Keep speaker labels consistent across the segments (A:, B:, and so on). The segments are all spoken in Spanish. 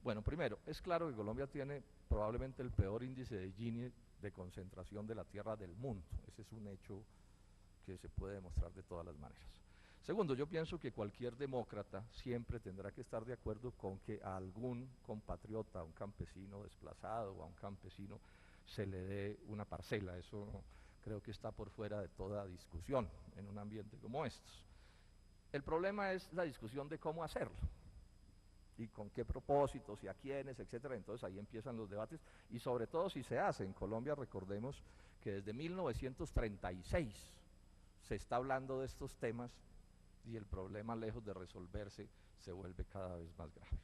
A: Bueno, primero, es claro que Colombia tiene probablemente el peor índice de Gini de concentración de la tierra del mundo. Ese es un hecho que se puede demostrar de todas las maneras. Segundo, yo pienso que cualquier demócrata siempre tendrá que estar de acuerdo con que a algún compatriota, a un campesino desplazado o a un campesino se le dé una parcela. Eso creo que está por fuera de toda discusión en un ambiente como estos. El problema es la discusión de cómo hacerlo y con qué propósitos y a quiénes, etcétera. Entonces ahí empiezan los debates y sobre todo si se hace. En Colombia recordemos que desde 1936 se está hablando de estos temas y el problema, lejos de resolverse, se vuelve cada vez más grave.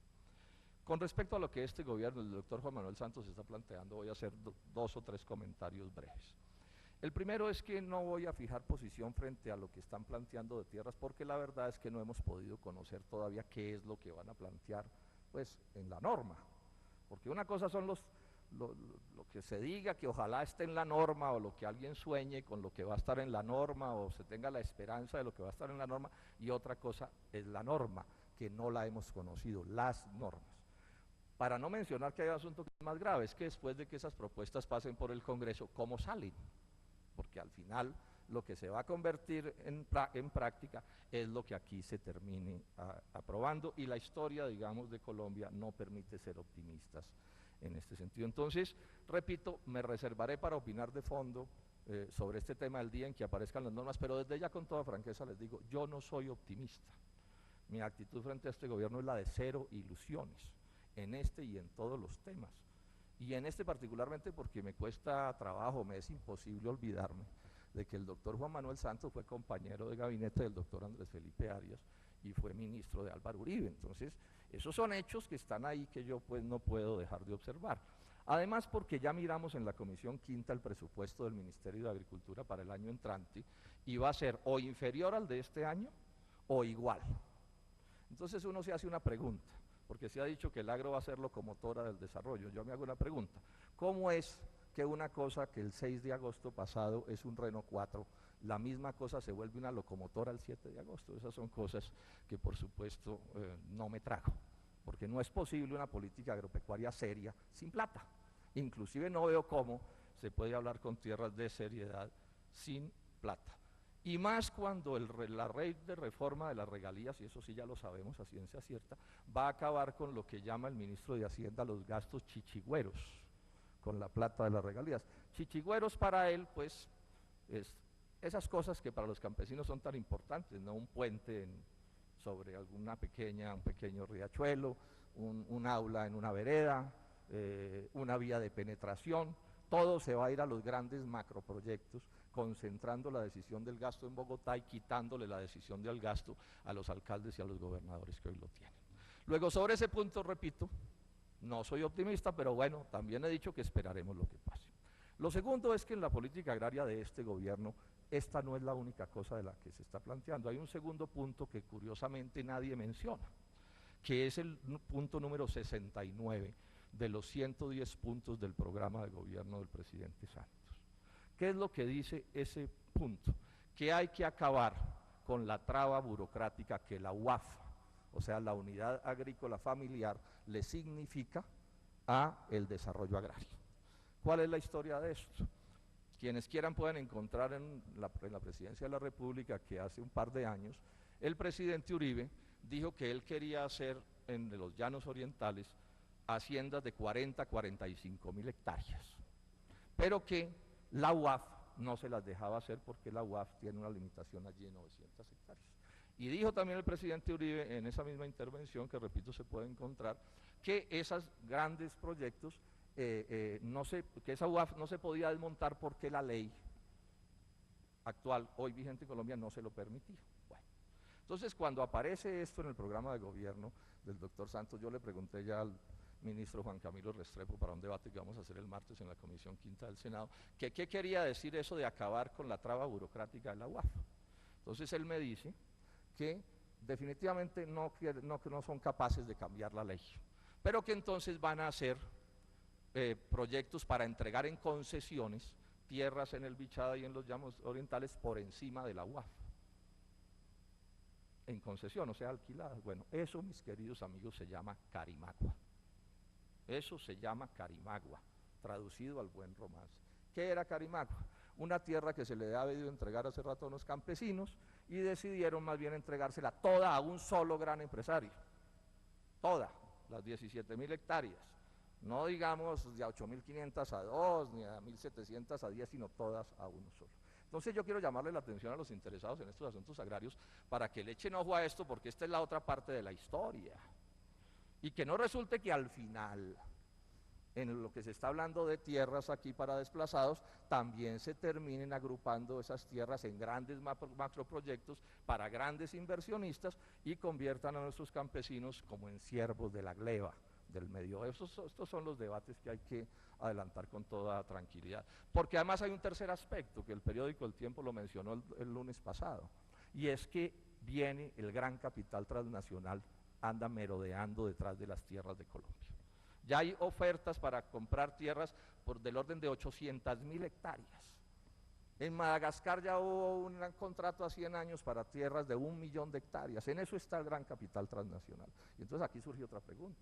A: Con respecto a lo que este gobierno, el doctor Juan Manuel Santos está planteando, voy a hacer dos o tres comentarios breves. El primero es que no voy a fijar posición frente a lo que están planteando de tierras, porque la verdad es que no hemos podido conocer todavía qué es lo que van a plantear, pues, en la norma. Porque una cosa son lo que se diga, que ojalá esté en la norma, o lo que alguien sueñe con lo que va a estar en la norma, o se tenga la esperanza de lo que va a estar en la norma, y otra cosa es la norma, que no la hemos conocido, las normas. Para no mencionar que hay asuntos más graves, que después de que esas propuestas pasen por el Congreso, ¿cómo salen? Porque al final lo que se va a convertir en práctica es lo que aquí se termine aprobando, y la historia, digamos, de Colombia no permite ser optimistas en este sentido. Entonces, repito, me reservaré para opinar de fondo sobre este tema el día en que aparezcan las normas, pero desde ya con toda franqueza les digo, yo no soy optimista. Mi actitud frente a este gobierno es la de cero ilusiones, en este y en todos los temas. Y en este particularmente porque me cuesta trabajo, me es imposible olvidarme de que el doctor Juan Manuel Santos fue compañero de gabinete del doctor Andrés Felipe Arias y fue ministro de Álvaro Uribe. Entonces, esos son hechos que están ahí que yo pues no puedo dejar de observar. Además, porque ya miramos en la Comisión Quinta el presupuesto del Ministerio de Agricultura para el año entrante y va a ser o inferior al de este año o igual. Entonces uno se hace una pregunta, porque se ha dicho que el agro va a ser locomotora del desarrollo. Yo me hago una pregunta, ¿cómo es que una cosa que el 6 de agosto pasado es un Renault 4, la misma cosa se vuelve una locomotora el 7 de agosto? Esas son cosas que por supuesto no me trago, porque no es posible una política agropecuaria seria sin plata. Inclusive no veo cómo se puede hablar con tierras de seriedad sin plata. Y más cuando la ley de reforma de las regalías, y eso sí ya lo sabemos a ciencia cierta, va a acabar con lo que llama el ministro de Hacienda los gastos chichigüeros, con la plata de las regalías. Chichigüeros para él, pues, es esas cosas que para los campesinos son tan importantes, ¿no? Un puente sobre un pequeño riachuelo, un aula en una vereda, una vía de penetración. Todo se va a ir a los grandes macroproyectos, concentrando la decisión del gasto en Bogotá y quitándole la decisión del gasto a los alcaldes y a los gobernadores que hoy lo tienen. Luego, sobre ese punto, repito, no soy optimista, pero bueno, también he dicho que esperaremos lo que pase. Lo segundo es que en la política agraria de este gobierno, esta no es la única cosa de la que se está planteando. Hay un segundo punto que curiosamente nadie menciona, que es el punto número 69 de los 110 puntos del programa de gobierno del presidente Santos. ¿Qué es lo que dice ese punto? Que hay que acabar con la traba burocrática que la UAF, o sea, la Unidad Agrícola Familiar, le significa a el desarrollo agrario. ¿Cuál es la historia de esto? Quienes quieran pueden encontrar en la Presidencia de la República que hace un par de años el presidente Uribe dijo que él quería hacer en los llanos orientales haciendas de 40 a 45 mil hectáreas, pero que la UAF no se las dejaba hacer porque la UAF tiene una limitación allí de 900 hectáreas. Y dijo también el presidente Uribe en esa misma intervención, que repito se puede encontrar, que esos grandes proyectos, que esa UAF no se podía desmontar porque la ley actual, hoy vigente en Colombia, no se lo permitía. Bueno, entonces cuando aparece esto en el programa de gobierno del doctor Santos, yo le pregunté ya al ministro Juan Camilo Restrepo para un debate que vamos a hacer el martes en la Comisión Quinta del Senado, que qué quería decir eso de acabar con la traba burocrática de la UAF. Entonces él me dice que definitivamente no son capaces de cambiar la ley, pero que entonces van a hacer proyectos para entregar en concesiones tierras en el Bichada y en los llanos orientales por encima de la UAF, en concesión, o sea, alquiladas. Bueno, eso, mis queridos amigos, se llama Carimagua. Eso se llama Carimagua, traducido al buen romance. ¿Qué era Carimagua? Una tierra que se le había debido entregar hace rato a unos campesinos y decidieron más bien entregársela toda a un solo gran empresario. Toda, las 17.000 hectáreas. No digamos de a 8.500 a 2, ni a 1.700 a 10, sino todas a uno solo. Entonces yo quiero llamarle la atención a los interesados en estos asuntos agrarios para que le echen ojo a esto, porque esta es la otra parte de la historia. Y que no resulte que al final, en lo que se está hablando de tierras aquí para desplazados, también se terminen agrupando esas tierras en grandes macroproyectos para grandes inversionistas y conviertan a nuestros campesinos como en siervos de la gleba del medio. Estos son los debates que hay que adelantar con toda tranquilidad. Porque además hay un tercer aspecto, que el periódico El Tiempo lo mencionó el lunes pasado, y es que viene el gran capital transnacional, anda merodeando detrás de las tierras de Colombia. Ya hay ofertas para comprar tierras del orden de 800.000 hectáreas. En Madagascar ya hubo un contrato a 100 años para tierras de 1 millón de hectáreas. En eso está el gran capital transnacional. Y entonces aquí surge otra pregunta.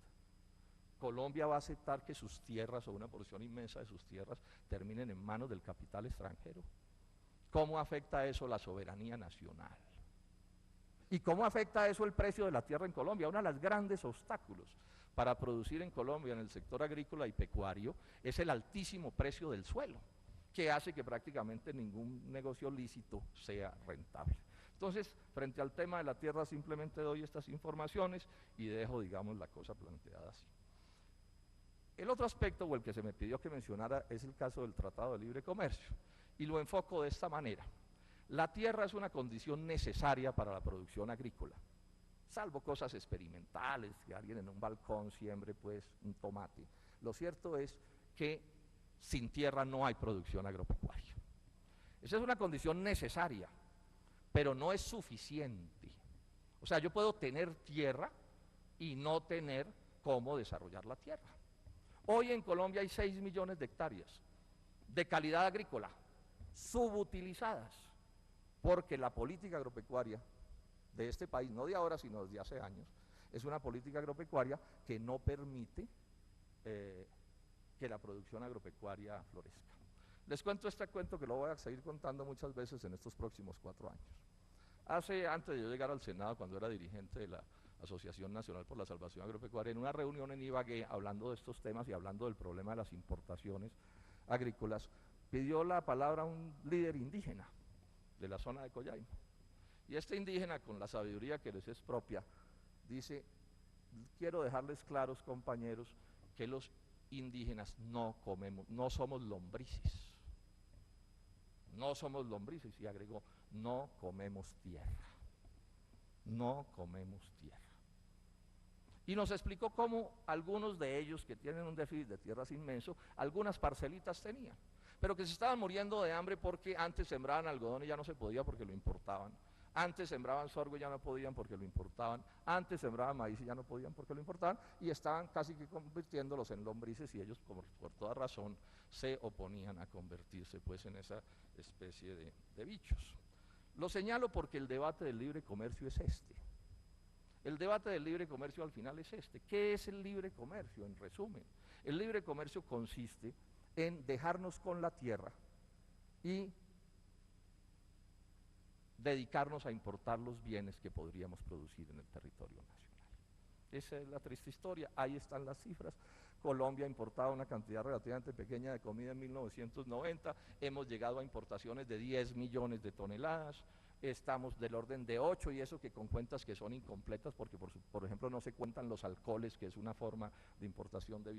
A: ¿Colombia va a aceptar que sus tierras, o una porción inmensa de sus tierras, terminen en manos del capital extranjero? ¿Cómo afecta eso la soberanía nacional? ¿Y cómo afecta eso el precio de la tierra en Colombia? Uno de los grandes obstáculos para producir en Colombia en el sector agrícola y pecuario es el altísimo precio del suelo, que hace que prácticamente ningún negocio lícito sea rentable. Entonces, frente al tema de la tierra, simplemente doy estas informaciones y dejo, digamos, la cosa planteada así. El otro aspecto, o el que se me pidió que mencionara, es el caso del Tratado de Libre Comercio, y lo enfoco de esta manera. La tierra es una condición necesaria para la producción agrícola, salvo cosas experimentales, que alguien en un balcón siembre pues un tomate. Lo cierto es que sin tierra no hay producción agropecuaria. Esa es una condición necesaria, pero no es suficiente. O sea, yo puedo tener tierra y no tener cómo desarrollar la tierra. Hoy en Colombia hay 6 millones de hectáreas de calidad agrícola, subutilizadas, porque la política agropecuaria de este país, no de ahora, sino desde hace años, es una política agropecuaria que no permite que la producción agropecuaria florezca. Les cuento este cuento que lo voy a seguir contando muchas veces en estos próximos 4 años. Antes de yo llegar al Senado, cuando era dirigente de la Asociación Nacional por la Salvación Agropecuaria, en una reunión en Ibagué, hablando de estos temas y hablando del problema de las importaciones agrícolas, pidió la palabra un líder indígena de la zona de Collaima. Y este indígena, con la sabiduría que les es propia, dice: quiero dejarles claros, compañeros, que los indígenas no comemos, no somos lombrices. No somos lombrices, y agregó: no comemos tierra. No comemos tierra. Y nos explicó cómo algunos de ellos, que tienen un déficit de tierras inmenso, algunas parcelitas tenían, pero que se estaban muriendo de hambre porque antes sembraban algodón y ya no se podía porque lo importaban. Antes sembraban sorgo y ya no podían porque lo importaban. Antes sembraban maíz y ya no podían porque lo importaban. Y estaban casi que convirtiéndolos en lombrices, y ellos, por toda razón, se oponían a convertirse pues en esa especie de bichos. Lo señalo porque el debate del libre comercio es este. El debate del libre comercio al final es este. ¿Qué es el libre comercio? En resumen, el libre comercio consiste en dejarnos con la tierra y dedicarnos a importar los bienes que podríamos producir en el territorio nacional. Esa es la triste historia, ahí están las cifras. Colombia importaba una cantidad relativamente pequeña de comida en 1990, hemos llegado a importaciones de 10 millones de toneladas, estamos del orden de 8, y eso que con cuentas que son incompletas, porque por ejemplo no se cuentan los alcoholes, que es una forma de importación de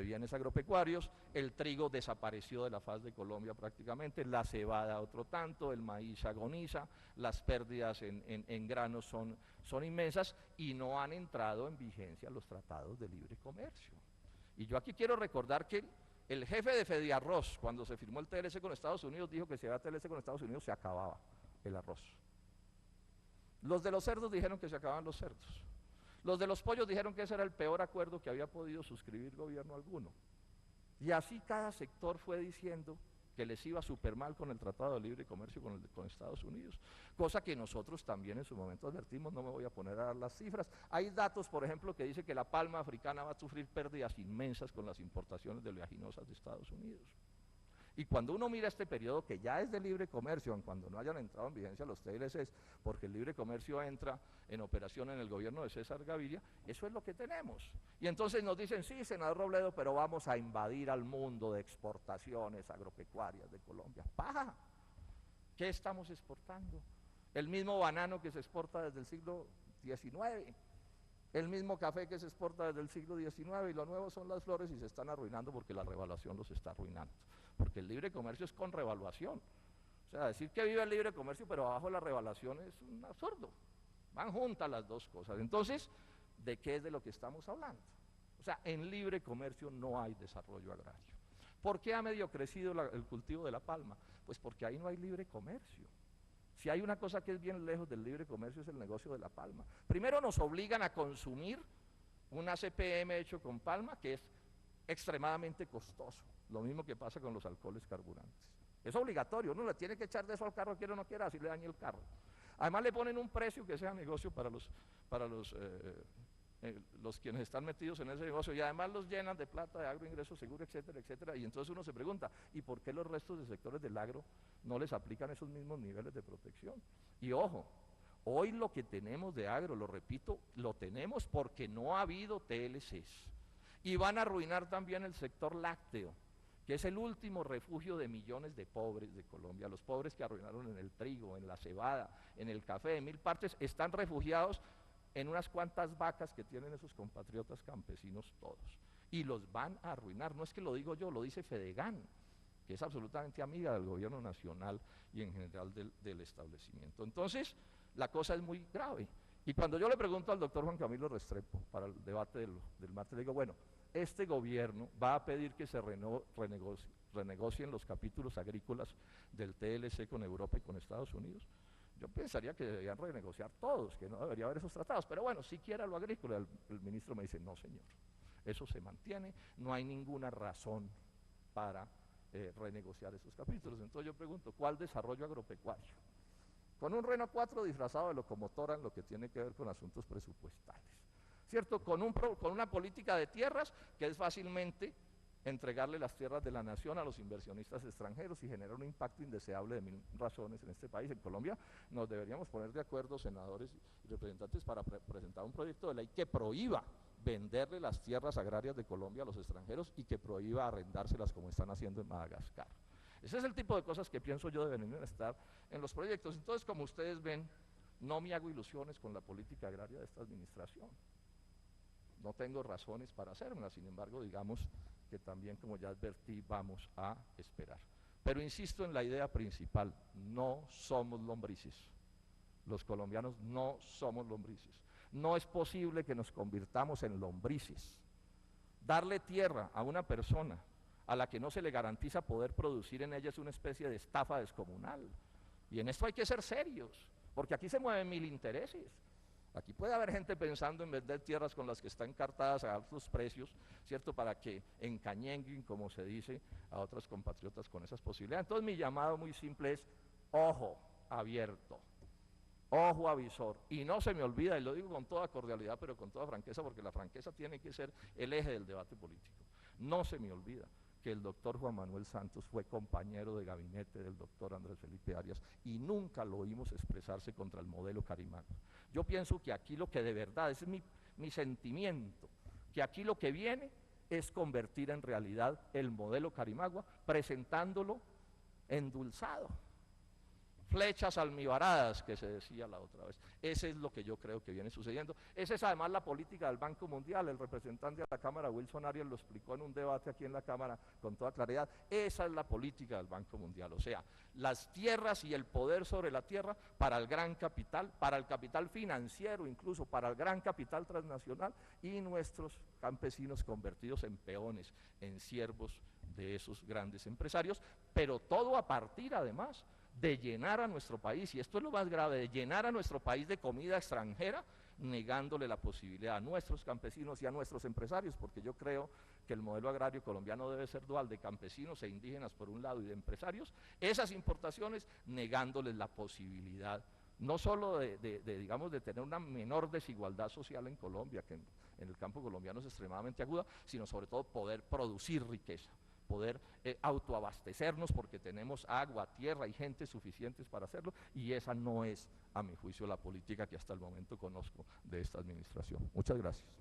A: bienes agropecuarios. El trigo desapareció de la faz de Colombia prácticamente, la cebada otro tanto, el maíz agoniza, las pérdidas en granos son inmensas, y no han entrado en vigencia los tratados de libre comercio. Y yo aquí quiero recordar que el jefe de Fediarroz, cuando se firmó el TLC con Estados Unidos, dijo que si había TLC con Estados Unidos se acababa el arroz. Los de los cerdos dijeron que se acababan los cerdos. Los de los pollos dijeron que ese era el peor acuerdo que había podido suscribir gobierno alguno. Y así cada sector fue diciendo que les iba súper mal con el Tratado de Libre Comercio con Estados Unidos, cosa que nosotros también en su momento advertimos. No me voy a poner a dar las cifras. Hay datos, por ejemplo, que dice que la palma africana va a sufrir pérdidas inmensas con las importaciones de oleaginosas de Estados Unidos. Y cuando uno mira este periodo que ya es de libre comercio, aun cuando no hayan entrado en vigencia los TLCs, porque el libre comercio entra en operación en el gobierno de César Gaviria, eso es lo que tenemos. Y entonces nos dicen, sí, senador Robledo, pero vamos a invadir al mundo de exportaciones agropecuarias de Colombia. ¡Paja! ¿Qué estamos exportando? El mismo banano que se exporta desde el siglo XIX, el mismo café que se exporta desde el siglo XIX, y lo nuevo son las flores, y se están arruinando porque la revaluación los está arruinando. Porque el libre comercio es con revaluación. O sea, decir que vive el libre comercio pero abajo la revaluación es un absurdo. Van juntas las dos cosas. Entonces, ¿de qué es de lo que estamos hablando? O sea, en libre comercio no hay desarrollo agrario. ¿Por qué ha medio crecido el cultivo de la palma? Pues porque ahí no hay libre comercio. Si hay una cosa que es bien lejos del libre comercio es el negocio de la palma. Primero nos obligan a consumir un ACPM hecho con palma que es extremadamente costoso. Lo mismo que pasa con los alcoholes carburantes. Es obligatorio, uno le tiene que echar de eso al carro, quiera o no quiera, así le dañe el carro. Además le ponen un precio que sea negocio para los quienes están metidos en ese negocio, y además los llenan de plata, de agroingreso seguro, etcétera, etcétera. Y entonces uno se pregunta, ¿y por qué los restos de sectores del agro no les aplican esos mismos niveles de protección? Y ojo, hoy lo que tenemos de agro, lo repito, lo tenemos porque no ha habido TLCs. Y van a arruinar también el sector lácteo, que es el último refugio de millones de pobres de Colombia. Los pobres que arruinaron en el trigo, en la cebada, en el café, en mil partes, están refugiados en unas cuantas vacas que tienen esos compatriotas campesinos todos. Y los van a arruinar. No es que lo digo yo, lo dice Fedegan, que es absolutamente amiga del gobierno nacional y en general del establecimiento. Entonces, la cosa es muy grave. Y cuando yo le pregunto al doctor Juan Camilo Restrepo para el debate del martes, le digo, bueno, este gobierno va a pedir que se renegocien los capítulos agrícolas del TLC con Europa y con Estados Unidos. Yo pensaría que deberían renegociar todos, que no debería haber esos tratados, pero bueno, siquiera lo agrícola. El ministro me dice, no señor, eso se mantiene, no hay ninguna razón para renegociar esos capítulos. Entonces yo pregunto, ¿cuál desarrollo agropecuario? Con un Renault 4 disfrazado de locomotora en lo que tiene que ver con asuntos presupuestales, ¿cierto? Con una política de tierras que es fácilmente entregarle las tierras de la nación a los inversionistas extranjeros y generar un impacto indeseable de mil razones en este país. En Colombia nos deberíamos poner de acuerdo, senadores y representantes, para presentar un proyecto de ley que prohíba venderle las tierras agrarias de Colombia a los extranjeros y que prohíba arrendárselas como están haciendo en Madagascar. Ese es el tipo de cosas que pienso yo deben estar en los proyectos. Entonces, como ustedes ven, no me hago ilusiones con la política agraria de esta administración. No tengo razones para hacérmelas, sin embargo, digamos que también, como ya advertí, vamos a esperar. Pero insisto en la idea principal, no somos lombrices. Los colombianos no somos lombrices. No es posible que nos convirtamos en lombrices. Darle tierra a una persona a la que no se le garantiza poder producir en ella es una especie de estafa descomunal. Y en esto hay que ser serios, porque aquí se mueven mil intereses. Aquí puede haber gente pensando en vender tierras con las que están encartadas a altos precios, ¿cierto?, para que encañenguen, como se dice, a otros compatriotas con esas posibilidades. Entonces mi llamado muy simple es, ojo abierto, ojo avisor, y no se me olvida, y lo digo con toda cordialidad, pero con toda franqueza, porque la franqueza tiene que ser el eje del debate político. No se me olvida que el doctor Juan Manuel Santos fue compañero de gabinete del doctor Andrés Felipe Arias y nunca lo oímos expresarse contra el modelo Carimagua. Yo pienso que aquí lo que de verdad, ese es mi sentimiento, que aquí lo que viene es convertir en realidad el modelo Carimagua, presentándolo endulzado. Flechas almibaradas, que se decía la otra vez. Ese es lo que yo creo que viene sucediendo. Esa es además la política del Banco Mundial. El representante de la Cámara, Wilson Arias, lo explicó en un debate aquí en la Cámara con toda claridad. Esa es la política del Banco Mundial. O sea, las tierras y el poder sobre la tierra para el gran capital, para el capital financiero, incluso para el gran capital transnacional, y nuestros campesinos convertidos en peones, en siervos de esos grandes empresarios, pero todo a partir además de llenar a nuestro país, y esto es lo más grave, de llenar a nuestro país de comida extranjera negándole la posibilidad a nuestros campesinos y a nuestros empresarios, porque yo creo que el modelo agrario colombiano debe ser dual, de campesinos e indígenas por un lado y de empresarios, esas importaciones negándoles la posibilidad no solo digamos, de tener una menor desigualdad social en Colombia, que en el campo colombiano es extremadamente aguda, sino sobre todo poder producir riqueza, poder autoabastecernos porque tenemos agua, tierra y gente suficientes para hacerlo, y esa no es, a mi juicio, la política que hasta el momento conozco de esta administración. Muchas gracias.